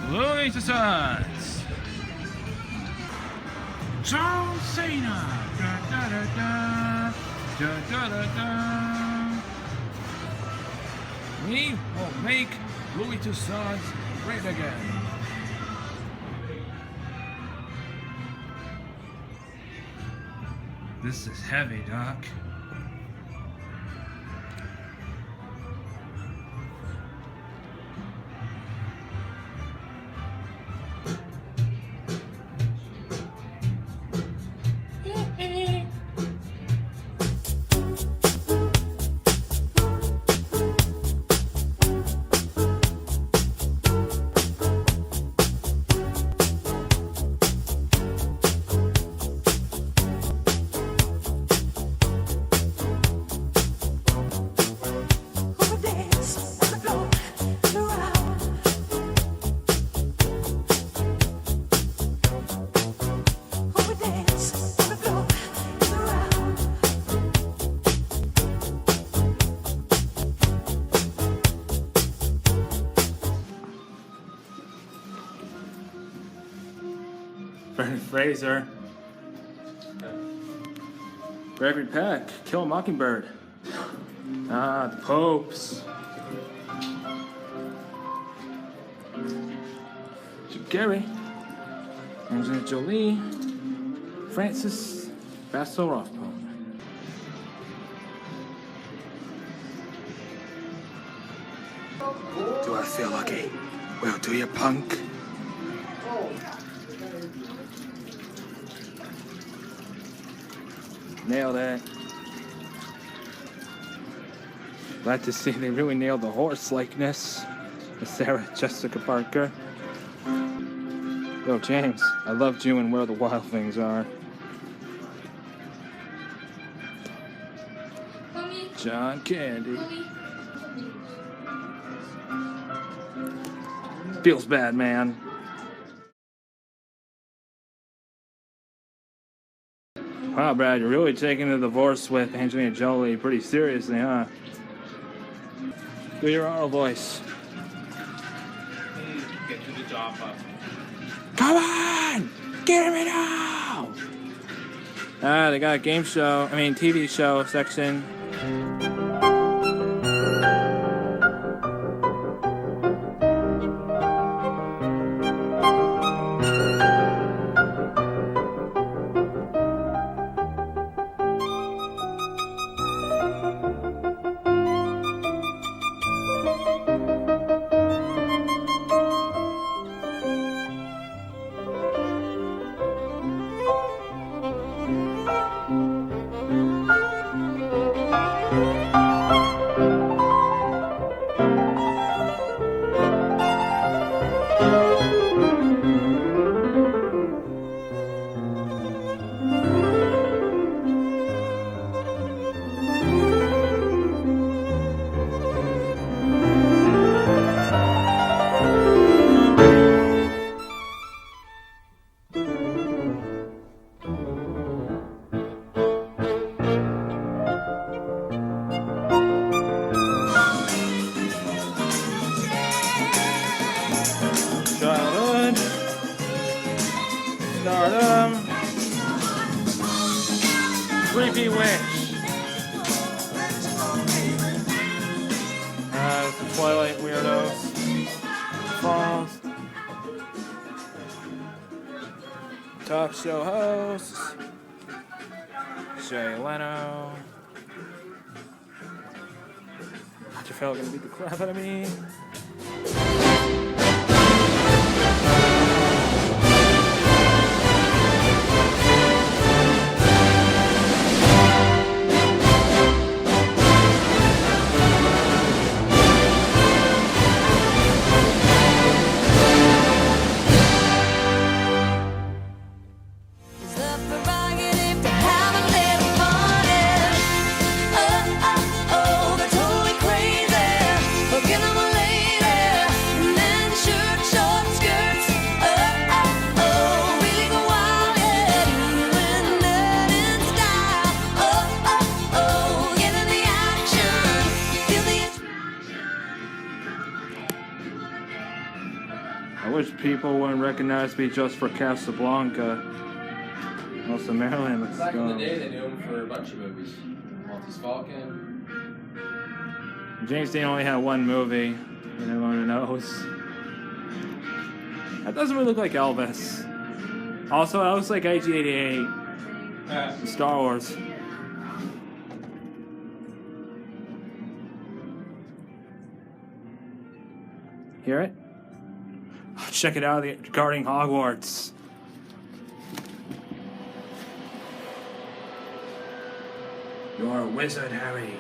Louis Tussauds. John Cena. Da, da, da, da. Da, da, da, da. We will make Louis Tussauds great again. This is heavy, Doc. Brendan Fraser. Gregory Peck, Kill a Mockingbird. Ah, the Popes. Jim Carrey. Angelina Jolie. Francis Basil Rothbone. Do I feel lucky? Well, do you, punk? Nailed it. Glad to see they really nailed the horse likeness with Sarah Jessica Parker. Yo, James, I loved you and Where the Wild Things Are. Mommy. John Candy. Mommy. Feels bad, man. Wow, Brad, you're really taking the divorce with Angelina Jolie pretty seriously, huh? Do your oral voice. Get to the job. Come on! Get me now! Ah, they got a TV show section. Childhood. Stardom. Creepy Witch. The Twilight Weirdos. Falls. Talk show hosts. Jay Leno. Dr. Phil gonna beat the crap out of me. They're totally crazy. Forget them, lady. people wouldn't recognize me just for Casablanca. Also, Maryland looks Back in the good. day, they knew him for a bunch of movies. Maltese Falcon. James Dean only had one movie, and everyone knows. That doesn't really look like Elvis. Also, that looks like IG-88. Star Wars. Hear it? Oh, check it out, regarding Hogwarts. You're a wizard, Harry.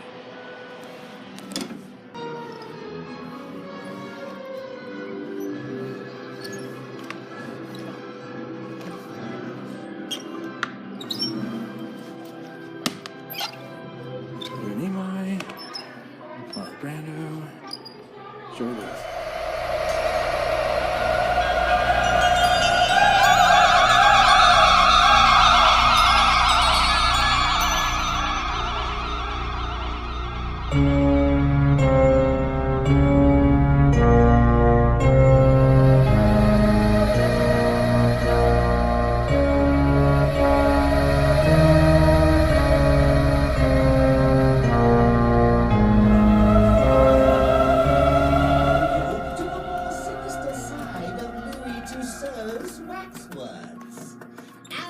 Nimoy, Mark Brando, sure it is. Waxworks.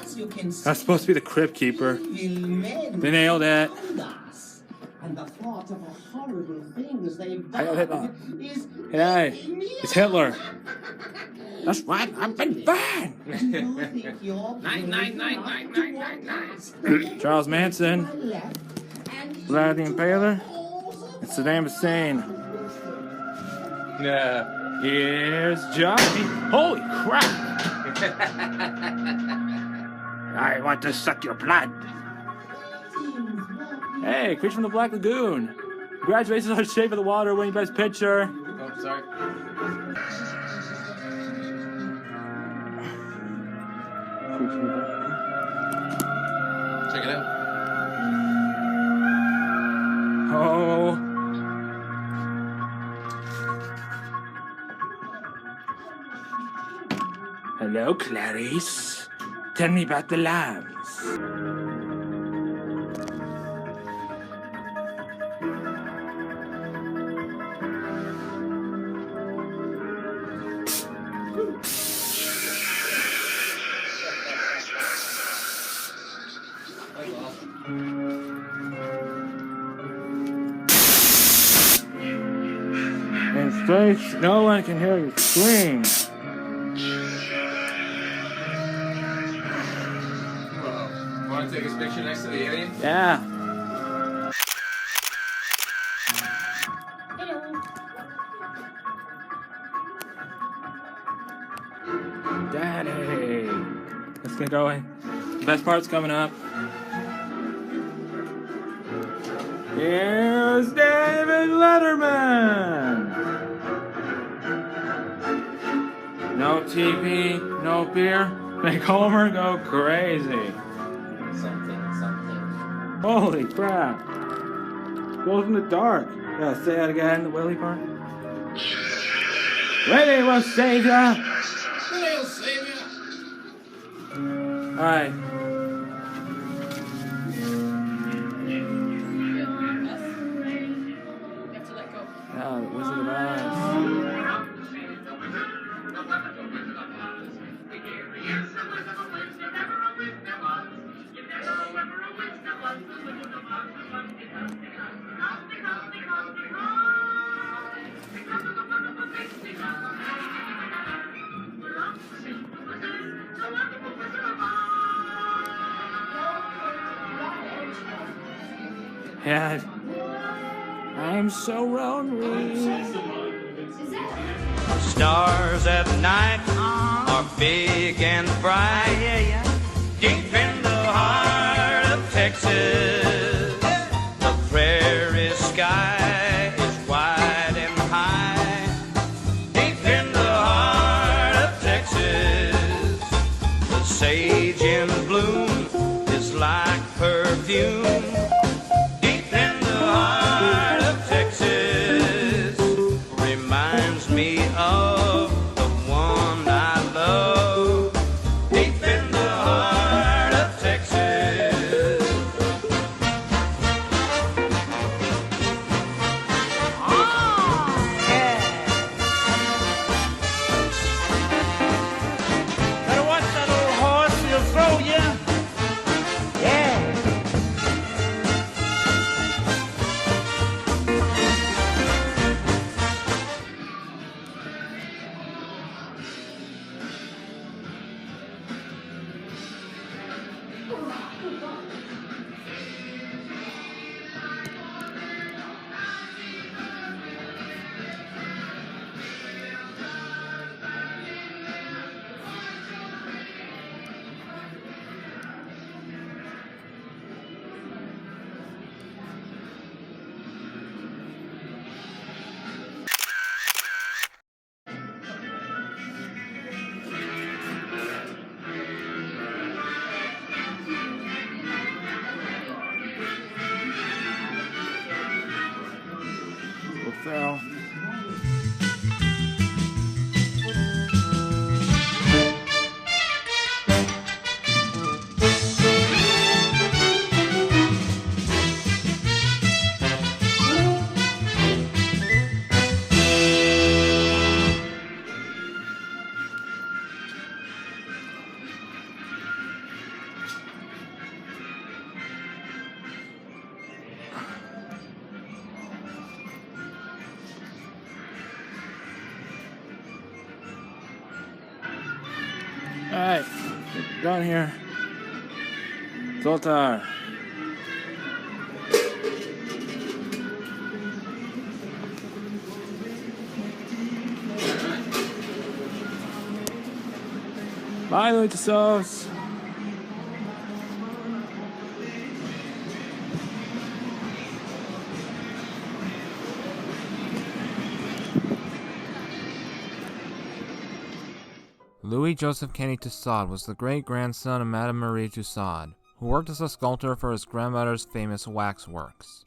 As you can see, That's supposed to be the Crypt Keeper. evil men They nailed it. found us. And the thought of the horrible things they've Heil Hitler. done is Hey, making me it's Hitler. That's right, I've been fine. Charles Manson, Vlad the Impaler, and Saddam Hussein. Yeah. Here's Johnny. Holy crap! I want to suck your blood. Hey, Creature from the Black Lagoon. Congratulations on Shape of the Water winning Best Picture. Oh, sorry. Check it out. Oh. Hello, Clarice. Tell me about the lambs. In space, no one can hear you scream. Want to take his picture next to the alien? Yeah. Daddy. Let's get going. Best part's coming up. Here's David Letterman. No TV, no beer. Make Homer go crazy. Something. Holy crap. Glows in the dark. Yeah, say that again, the Willie part. Ready, we'll save ya. We'll save you. Alright. Oh, the Wizard of Oz. Yeah. I'm so lonely. Stars at night are big and bright. Deep in the heart of Texas, the prairie sky is wide and high. Deep in the heart of Texas, the sage in bloom is like perfume. Deep in the heart of Texas, reminds me of the one I Alright, done here. Zoltar. Bye, Louis Tussauds. Louis Joseph Kenny Tussaud was the great-grandson of Madame Tussauds, who worked as a sculptor for his grandmother's famous Waxworks.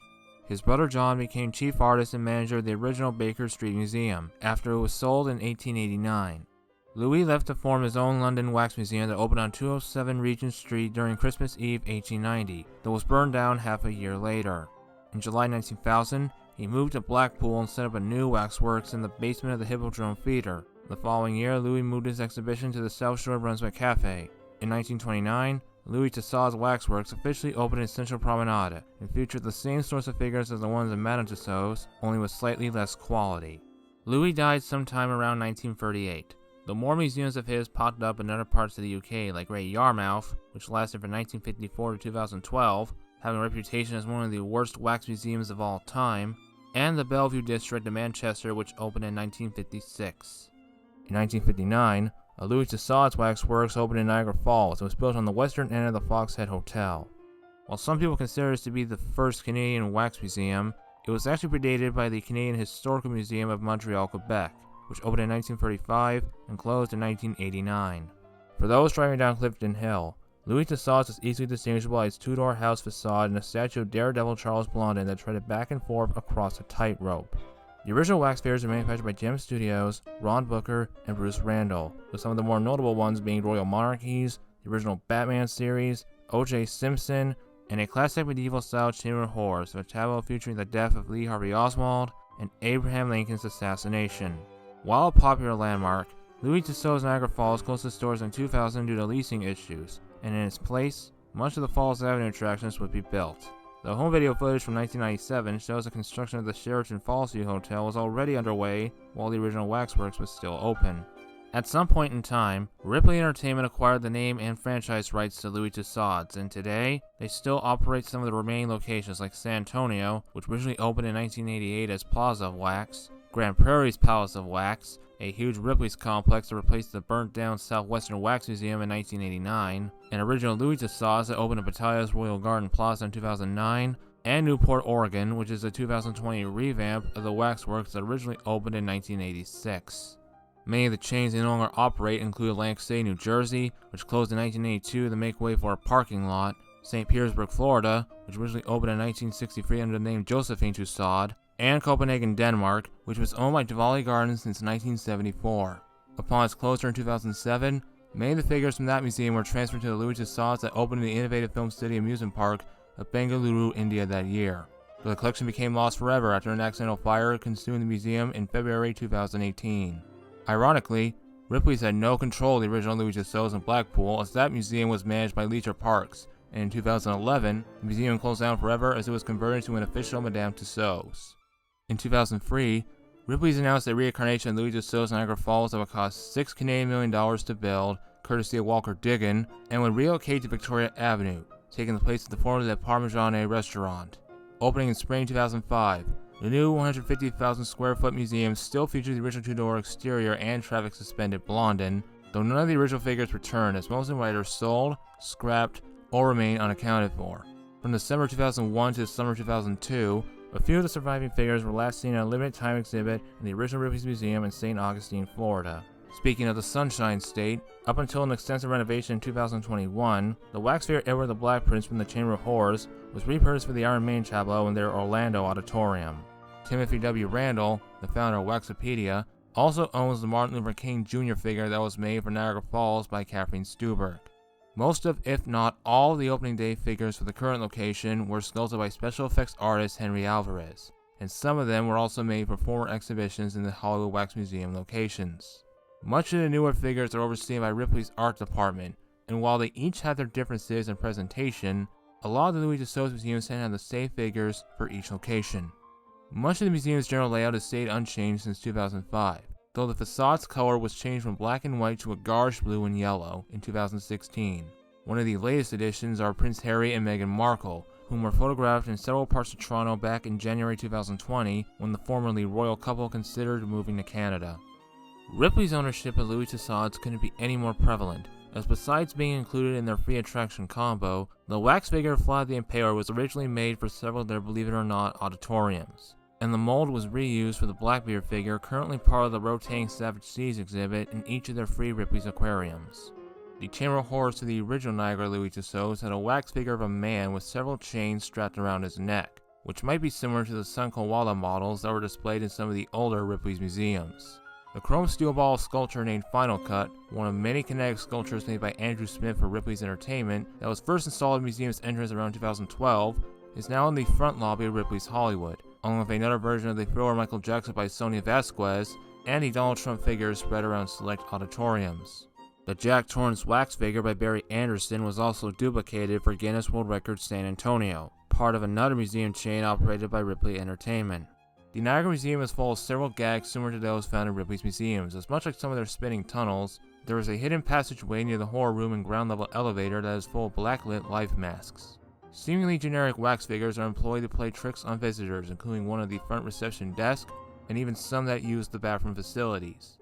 His brother John became chief artist and manager of the original Baker Street Museum after it was sold in 1889. Louis left to form his own London wax museum that opened on 207 Regent Street during Christmas Eve 1890, that was burned down half a year later. In July 19,000, he moved to Blackpool and set up a new waxworks in the basement of the Hippodrome Theatre. The following year, Louis moved his exhibition to the South Shore Brunswick Cafe. In 1929, Louis Tussauds Waxworks officially opened in Central Promenade and featured the same sorts of figures as the ones in Madame Tussauds, only with slightly less quality. Louis died sometime around 1938. Though more museums of his popped up in other parts of the UK, like Great Yarmouth, which lasted from 1954 to 2012, having a reputation as one of the worst wax museums of all time, and the Bellevue District of Manchester, which opened in 1956. In 1959, a Louis Tussauds Waxworks opened in Niagara Falls and was built on the western end of the Foxhead Hotel. While some people consider this to be the first Canadian wax museum, it was actually predated by the Canadian Historical Museum of Montreal, Quebec, which opened in 1935 and closed in 1989. For those driving down Clifton Hill, Louis Tussauds is easily distinguishable by its two-door house facade and a statue of Daredevil Charles Blondin that treaded back and forth across a tightrope. The original wax figures were manufactured by Gem Studios, Ron Booker, and Bruce Randall, with some of the more notable ones being Royal Monarchies, the original Batman series, O.J. Simpson, and a classic medieval-style Chamber of Horrors, a tableau featuring the death of Lee Harvey Oswald and Abraham Lincoln's assassination. While a popular landmark, Louis Tussauds Niagara Falls closed its doors in 2000 due to leasing issues, and in its place, much of the Falls Avenue attractions would be built. The home video footage from 1997 shows the construction of the Sheraton Fallsview Hotel was already underway while the original Waxworks was still open. At some point in time, Ripley Entertainment acquired the name and franchise rights to Louis Tussauds, and today, they still operate some of the remaining locations like San Antonio, which originally opened in 1988 as Plaza of Wax, Grand Prairie's Palace of Wax, a huge Ripley's complex that replaced the burnt-down Southwestern Wax Museum in 1989, an original Louis Tussauds that opened at Batalia's Royal Garden Plaza in 2009, and Newport, Oregon, which is a 2020 revamp of the Waxworks that originally opened in 1986. Many of the chains they no longer operate include Atlantic City, New Jersey, which closed in 1982 to make way for a parking lot, St. Petersburg, Florida, which originally opened in 1963 under the name Josephine Tussaud, and Copenhagen, Denmark, which was owned by Tivoli Gardens since 1974. Upon its closure in 2007, many of the figures from that museum were transferred to the Louis Tussauds that opened in the innovative Film City amusement park of Bengaluru, India that year. But the collection became lost forever after an accidental fire consumed the museum in February 2018. Ironically, Ripley's had no control of the original Louis Tussauds in Blackpool, as that museum was managed by Leisure Parks, and in 2011, the museum closed down forever as it was converted to an official Madame Tussauds. In 2003, Ripley's announced a reincarnation of Louis Tussauds Niagara Falls that would cost $6 Canadian to build, courtesy of Walker Diggin, and would relocate to Victoria Avenue, taking the place of the former Le Parmigiane restaurant. Opening in spring 2005, the new 150,000 square foot museum still features the original two-door exterior and traffic-suspended Blondin, though none of the original figures returned, as most of them were either sold, scrapped, or remain unaccounted for. From December 2001 to Summer 2002, a few of the surviving figures were last seen at a limited time exhibit in the original Ripley's Museum in St. Augustine, Florida. Speaking of the Sunshine State, up until an extensive renovation in 2021, the wax figure Edward the Black Prince from the Chamber of Horrors was repurposed for the Iron Maiden tableau in their Orlando auditorium. Timothy W. Randall, the founder of Waxopedia, also owns the Martin Luther King Jr. figure that was made for Niagara Falls by Kathleen Stuberg. Most of, if not all, of the opening day figures for the current location were sculpted by special effects artist Henry Alvarez, and some of them were also made for former exhibitions in the Hollywood Wax Museum locations. Much of the newer figures are overseen by Ripley's art department, and while they each have their differences in presentation, a lot of the Louis Tussauds museums tend to have the same figures for each location. Much of the museum's general layout has stayed unchanged since 2005, though the facade's color was changed from black and white to a garish blue and yellow in 2016. One of the latest additions are Prince Harry and Meghan Markle, whom were photographed in several parts of Toronto back in January 2020 when the formerly royal couple considered moving to Canada. Ripley's ownership of Louis Tussauds couldn't be any more prevalent, as besides being included in their free attraction combo, the wax figure of Vlad the Impaler was originally made for several of their Believe It or Not auditoriums, and the mold was reused for the Blackbeard figure currently part of the rotating Savage Seas exhibit in each of their free Ripley's aquariums. The Chamber of Horrors to the original Niagara Louis Tussauds had a wax figure of a man with several chains strapped around his neck, which might be similar to the Sun Koala models that were displayed in some of the older Ripley's museums. The chrome steel ball sculpture named Final Cut, one of many kinetic sculptures made by Andrew Smith for Ripley's Entertainment that was first installed in the museum's entrance around 2012, is now in the front lobby of Ripley's Hollywood, along with another version of the Thriller Michael Jackson by Sonia Vasquez and the Donald Trump figures spread around select auditoriums. The Jack Torrance wax figure by Barry Anderson was also duplicated for Guinness World Records San Antonio, part of another museum chain operated by Ripley Entertainment. The Niagara Museum is full of several gags similar to those found in Ripley's museums, as much like some of their spinning tunnels. There is a hidden passageway near the horror room and ground level elevator that is full of blacklit life masks. Seemingly generic wax figures are employed to play tricks on visitors, including one at the front reception desk, and even some that use the bathroom facilities.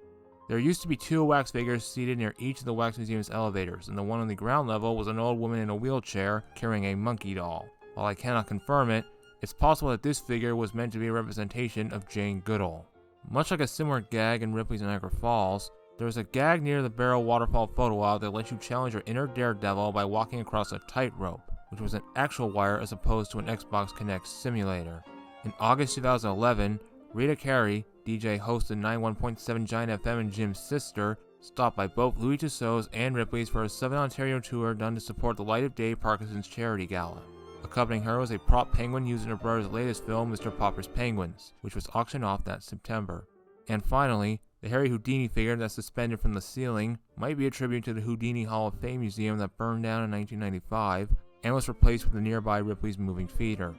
There used to be 2 wax figures seated near each of the Wax Museum's elevators, and the one on the ground level was an old woman in a wheelchair carrying a monkey doll. While I cannot confirm it, it's possible that this figure was meant to be a representation of Jane Goodall. Much like a similar gag in Ripley's Niagara Falls, there is a gag near the Barrel Waterfall photo op that lets you challenge your inner daredevil by walking across a tightrope, which was an actual wire as opposed to an Xbox Kinect simulator. In August 2011, Rita Carey, DJ host of 91.7 Giant FM and Jim's sister, stopped by both Louis Tussauds and Ripley's for a Southern Ontario tour done to support the Light of Day Parkinson's Charity Gala. Accompanying her was a prop penguin used in her brother's latest film, Mr. Popper's Penguins, which was auctioned off that September. And finally, the Harry Houdini figure that's suspended from the ceiling might be a tribute to the Houdini Hall of Fame museum that burned down in 1995 and was replaced with the nearby Ripley's moving feeder.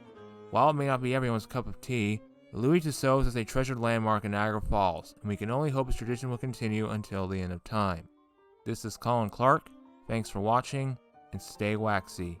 While it may not be everyone's cup of tea, Louis Tussauds is a treasured landmark in Niagara Falls, and we can only hope its tradition will continue until the end of time. This is Colin Clark, thanks for watching, and stay waxy.